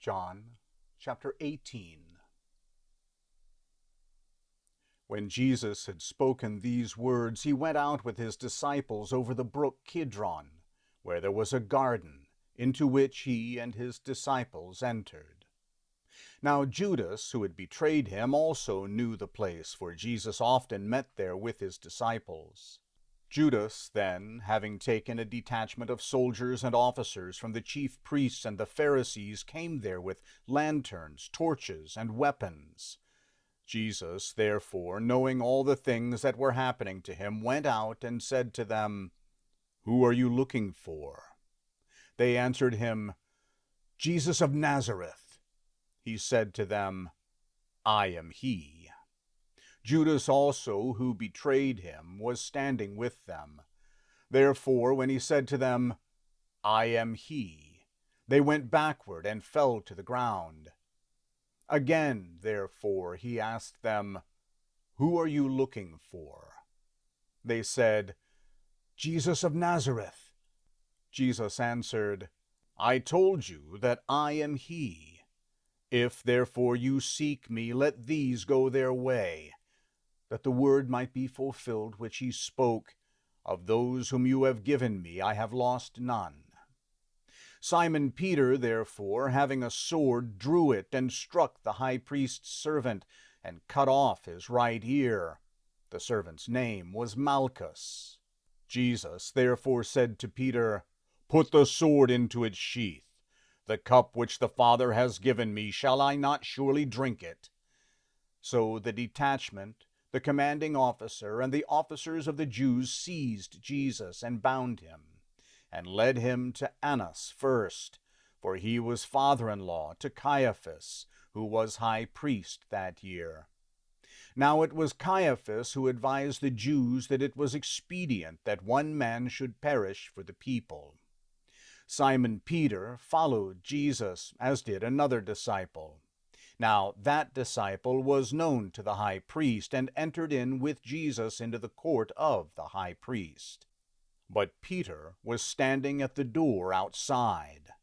John chapter 18. When Jesus had spoken these words, he went out with his disciples over the brook Kidron, where there was a garden, into which he and his disciples entered. Now Judas, who had betrayed him, also knew the place, for Jesus often met there with his disciples. Judas then, having taken a detachment of soldiers and officers from the chief priests and the Pharisees, came there with lanterns, torches, and weapons. Jesus, therefore, knowing all the things that were happening to him, went out and said to them, "Who are you looking for?" They answered him, "Jesus of Nazareth." He said to them, "I am he." Judas also, who betrayed him, was standing with them. Therefore, when he said to them, "I am he," they went backward and fell to the ground. Again, therefore, he asked them, "Who are you looking for?" They said, "Jesus of Nazareth." Jesus answered, "I told you that I am he. If therefore you seek me, let these go their way, that the word might be fulfilled which he spoke, of those whom you have given me I have lost none. Simon Peter, therefore, having a sword, drew it and struck the high priest's servant, and cut off his right ear. The servant's name was Malchus. Jesus therefore said to Peter, "Put the sword into its sheath. The cup which the Father has given me, shall I not surely drink it?" So the detachment, the commanding officer, and the officers of the Jews seized Jesus and bound him, and led him to Annas first, for he was father-in-law to Caiaphas, who was high priest that year. Now it was Caiaphas who advised the Jews that it was expedient that one man should perish for the people. Simon Peter followed Jesus, as did another disciple. Now that disciple was known to the high priest, and entered in with Jesus into the court of the high priest. But Peter was standing at the door outside.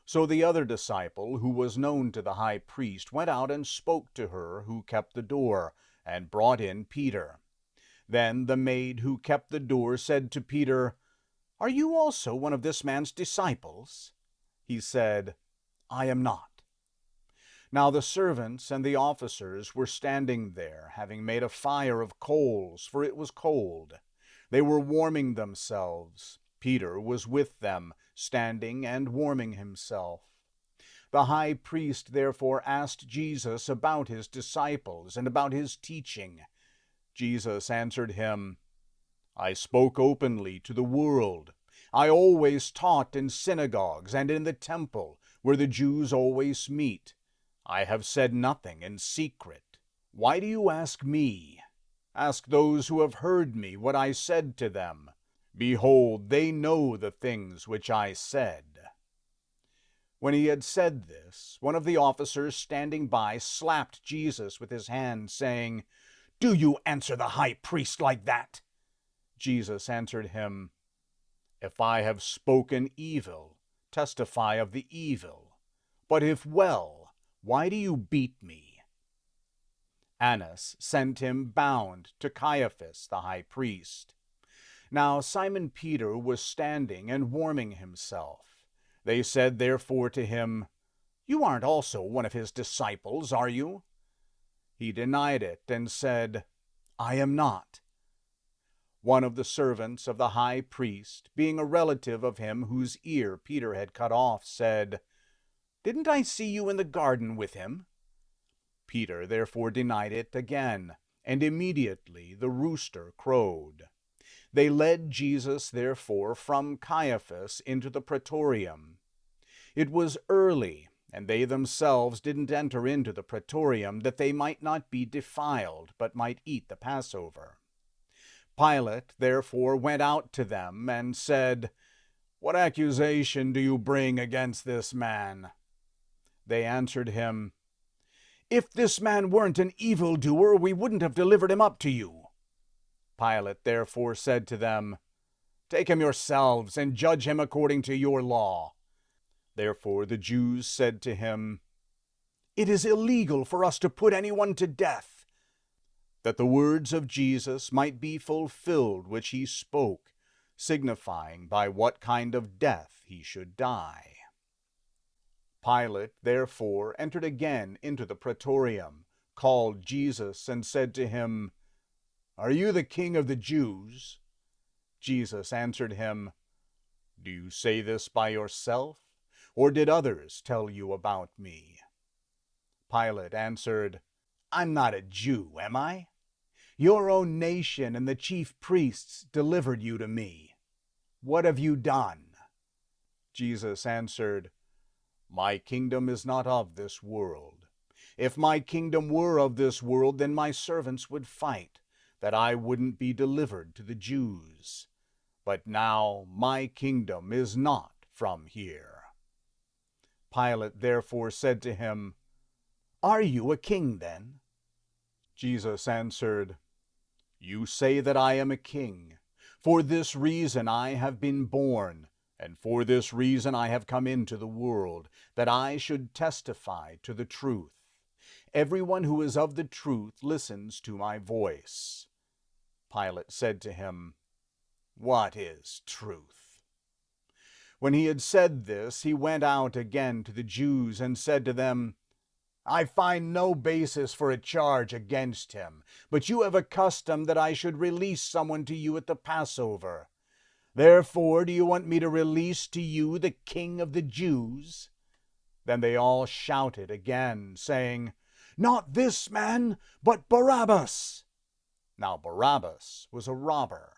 So the other disciple, who was known to the high priest, went out and spoke to her who kept the door, and brought in Peter. Then the maid who kept the door said to Peter, "Are you also one of this man's disciples?" He said, "I am not." Now the servants and the officers were standing there, having made a fire of coals, for it was cold. They were warming themselves. Peter was with them, standing and warming himself. The high priest therefore asked Jesus about his disciples and about his teaching. Jesus answered him, "I spoke openly to the world. I always taught in synagogues and in the temple, where the Jews always meet. I have said nothing in secret. Why do you ask me? Ask those who have heard me what I said to them. Behold, they know the things which I said." When he had said this, one of the officers standing by slapped Jesus with his hand, saying, "Do you answer the high priest like that?" Jesus answered him, "If I have spoken evil, testify of the evil. But if well, why do you beat me?" Annas sent him bound to Caiaphas the high priest. Now Simon Peter was standing and warming himself. They said therefore to him, "You aren't also one of his disciples, are you?" He denied it and said, "I am not." One of the servants of the high priest, being a relative of him whose ear Peter had cut off, said, "Didn't I see you in the garden with him?" Peter therefore denied it again, and immediately the rooster crowed. They led Jesus therefore from Caiaphas into the praetorium. It was early, and they themselves didn't enter into the praetorium, that they might not be defiled, but might eat the Passover. Pilate therefore went out to them and said, "What accusation do you bring against this man?" They answered him, "If this man weren't an evildoer, we wouldn't have delivered him up to you." Pilate therefore said to them, "Take him yourselves, and judge him according to your law." Therefore the Jews said to him, "It is illegal for us to put anyone to death," that the words of Jesus might be fulfilled which he spoke, signifying by what kind of death he should die. Pilate therefore entered again into the praetorium, called Jesus, and said to him, "Are you the king of the Jews?" Jesus answered him, "Do you say this by yourself, or did others tell you about me?" Pilate answered, "I'm not a Jew, am I? Your own nation and the chief priests delivered you to me. What have you done?" Jesus answered, "My kingdom is not of this world. If my kingdom were of this world, then my servants would fight, that I wouldn't be delivered to the Jews. But now my kingdom is not from here." Pilate therefore said to him, "Are you a king then?" Jesus answered, "You say that I am a king. For this reason I have been born, and for this reason I have come into the world, that I should testify to the truth. Everyone who is of the truth listens to my voice." Pilate said to him, "What is truth?" When he had said this, he went out again to the Jews and said to them, "I find no basis for a charge against him, but you have a custom that I should release someone to you at the Passover. Therefore, do you want me to release to you the King of the Jews?" Then they all shouted again, saying, "Not this man, but Barabbas!" Now Barabbas was a robber.